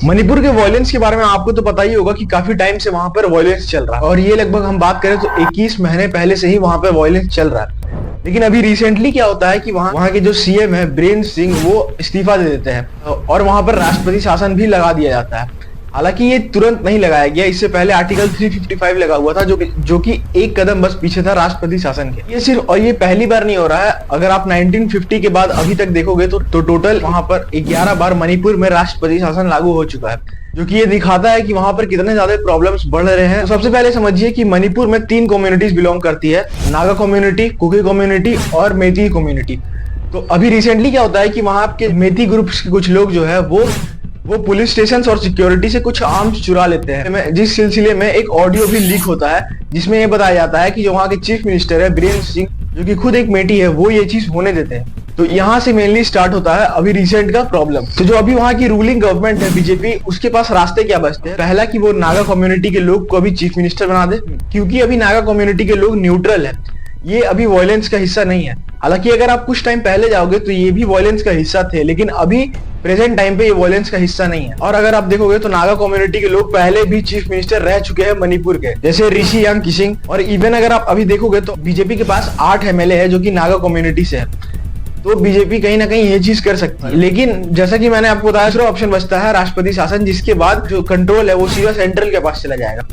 मणिपुर के वॉयलेंस के बारे में आपको तो पता ही होगा कि काफी टाइम से वहां पर वॉयलेंस चल रहा है और ये लगभग हम बात करें तो 21 महीने पहले से ही वहां पर वॉयलेंस चल रहा है। लेकिन अभी रिसेंटली क्या होता है कि वहां के जो सीएम है बीरेंद्र सिंह वो इस्तीफा दे देते हैं और वहां पर राष्ट्रपति शासन भी लगा दिया जाता है। हालांकि ये तुरंत नहीं लगाया गया, इससे पहले आर्टिकल 355 लगा हुआ था जो कि एक कदम बस पीछे था राष्ट्रपति शासन के। ये सिर्फ और ये पहली बार नहीं हो रहा है। अगर आप 1950 के बाद अभी तक देखोगे तो टोटल वहां पर 11 बार मणिपुर में राष्ट्रपति शासन लागू हो चुका है, जो कि ये दिखाता है कि वहां पर कितने ज्यादा प्रॉब्लम्स बढ़ रहे हैं। तो सबसे पहले समझिए कि मणिपुर में 3 कम्युनिटीज बिलोंग करती है, नागा कम्युनिटी, कुकी कम्युनिटी और मेती कम्युनिटी। तो अभी रिसेंटली क्या होता है कि वहां के मेती ग्रुप्स के कुछ लोग जो है वो पुलिस स्टेशन और सिक्योरिटी से कुछ आर्म्स चुरा लेते हैं, जिस सिलसिले में एक ऑडियो भी लीक होता है जिसमें ये बताया जाता है कि जो वहाँ के चीफ मिनिस्टर है बीरेंद्र सिंह, जो कि खुद एक मेटी है, वो ये चीज होने देते हैं। तो यहाँ से मेनली स्टार्ट होता है अभी रिसेंट का प्रॉब्लम। तो जो अभी वहाँ की रूलिंग गवर्नमेंट है बीजेपी, उसके पास रास्ते क्या बचते हैं? पहला कि वो नागा कम्युनिटी के लोग को अभी चीफ मिनिस्टर बना दे, क्योंकि अभी नागा कम्युनिटी के लोग न्यूट्रल है, ये अभी वॉयलेंस का हिस्सा नहीं है। हालांकि अगर आप कुछ टाइम पहले जाओगे तो ये भी वॉयलेंस का हिस्सा थे, लेकिन अभी प्रेजेंट टाइम पे ये वॉयलेंस का हिस्सा नहीं है। और अगर आप देखोगे तो नागा कम्युनिटी के लोग पहले भी चीफ मिनिस्टर रह चुके हैं मणिपुर के, जैसे ऋषि यांग किसिंग। और इवन अगर आप अभी देखोगे तो बीजेपी के पास 8 एमएलए है जो कि नागा कम्युनिटी से है। तो बीजेपी कहीं ना कहीं ये चीज कर सकती है। लेकिन जैसा कि मैंने आपको बताया, दूसरा ऑप्शन बचता है राष्ट्रपति शासन, जिसके बाद जो कंट्रोल है वो सीधा सेंट्रल के पास चला जाएगा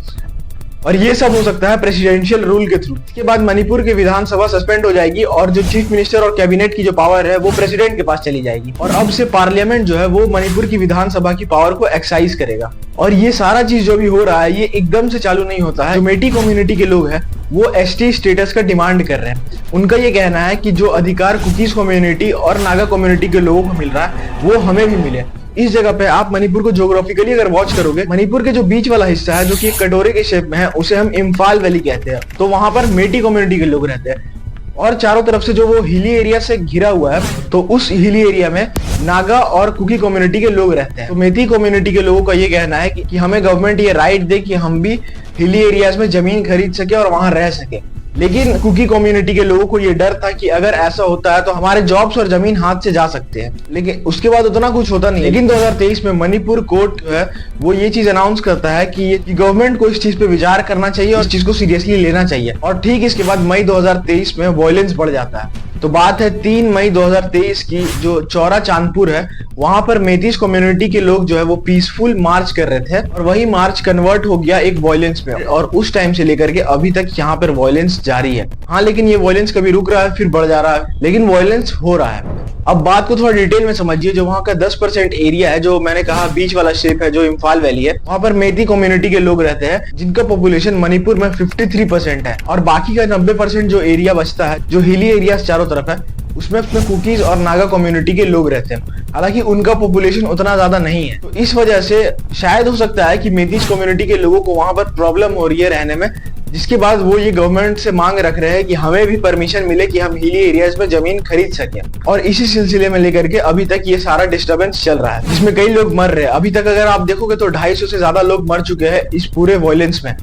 और ये सब हो सकता है प्रेसिडेंशियल रूल के थ्रू। इसके बाद मणिपुर की विधानसभा सस्पेंड हो जाएगी और जो चीफ मिनिस्टर और कैबिनेट की जो पावर है वो प्रेसिडेंट के पास चली जाएगी और अब से पार्लियामेंट जो है वो मणिपुर की विधानसभा की पावर को एक्सरसाइज करेगा। और ये सारा चीज जो भी हो रहा है ये एकदम से चालू नहीं होता है। जो मेटी कम्युनिटी के लोग हैं वो एसटी स्टेटस का डिमांड कर रहे हैं। उनका ये कहना है कि जो अधिकार कुकीज कम्युनिटी और नागा कम्युनिटी के लोगों को मिल रहा है वो हमें भी मिले। इस जगह पे आप मणिपुर को ज्योग्राफिकली अगर वॉच करोगे, मणिपुर के जो बीच वाला हिस्सा है जो कि एक कटोरे के शेप में है, उसे हम इम्फाल वैली कहते हैं। तो वहां पर मेटी कम्युनिटी के लोग रहते हैं और चारों तरफ से जो वो हिली एरिया से घिरा हुआ है, तो उस हिली एरिया में नागा और कुकी कम्युनिटी के लोग रहते हैं। तो मेती कम्युनिटी के लोगों का ये कहना है कि हमें गवर्नमेंट ये राइट दे कि हम भी हिली एरियाज में जमीन खरीद सके और वहां रह सके। लेकिन कुकी कम्युनिटी के लोगों को ये डर था कि अगर ऐसा होता है तो हमारे जॉब्स और जमीन हाथ से जा सकते हैं। लेकिन उसके बाद उतना कुछ होता नहीं। लेकिन 2023 में मणिपुर कोर्ट जो है वो ये चीज अनाउंस करता है कि गवर्नमेंट को इस चीज पे विचार करना चाहिए और इस चीज को सीरियसली लेना चाहिए। और ठीक इसके बाद मई 2023 में वॉयलेंस बढ़ जाता है। तो बात है 3 मई 2023 की, जो चौरा चांदपुर है वहां पर मेतीस कम्युनिटी के लोग जो है वो पीसफुल मार्च कर रहे थे और वही मार्च कन्वर्ट हो गया एक वॉयलेंस में और उस टाइम से लेकर के अभी तक यहाँ पर वॉयलेंस जारी है। हाँ, लेकिन ये वॉयलेंस कभी रुक रहा है फिर बढ़ जा रहा है, लेकिन वॉयलेंस हो रहा है। अब बात को थोड़ा डिटेल में समझिए। जो वहाँ का 10% एरिया है, जो मैंने कहा बीच वाला शेप है, जो इम्फाल वैली है, वहाँ पर मेती कम्युनिटी के लोग रहते हैं जिनका पॉपुलेशन मणिपुर में 53% है और बाकी का 90% जो एरिया बचता है, जो हिली एरिया चारों तरफ है, उसमें कुकीज और नागा कम्युनिटी के लोग रहते हैं। हालांकि उनका पॉपुलेशन उतना ज्यादा नहीं है। तो इस वजह से शायद हो सकता है कि मेतीस कम्युनिटी के लोगों को वहां पर प्रॉब्लम हो रही है रहने में, जिसके बाद वो ये गवर्नमेंट से मांग रख रहे हैं कि हमें भी परमिशन मिले कि हम हिली एरियाज में जमीन खरीद सकें। और इसी सिलसिले में लेकर के अभी तक ये सारा डिस्टर्बेंस चल रहा है, जिसमें कई लोग मर रहे हैं। अभी तक अगर आप देखोगे तो 250 से ज्यादा लोग मर चुके हैं इस पूरे वॉयलेंस में।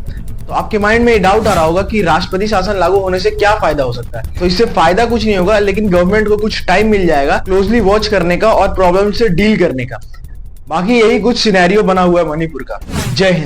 तो आपके माइंड में ये डाउट आ रहा होगा कि राष्ट्रपति शासन लागू होने से क्या फायदा हो सकता है। तो इससे फायदा कुछ नहीं होगा, लेकिन गवर्नमेंट को कुछ टाइम मिल जाएगा क्लोजली वॉच करने का और प्रॉब्लम से डील करने का। बाकी यही कुछ सिनेरियो बना हुआ है मणिपुर का। जय हिंद।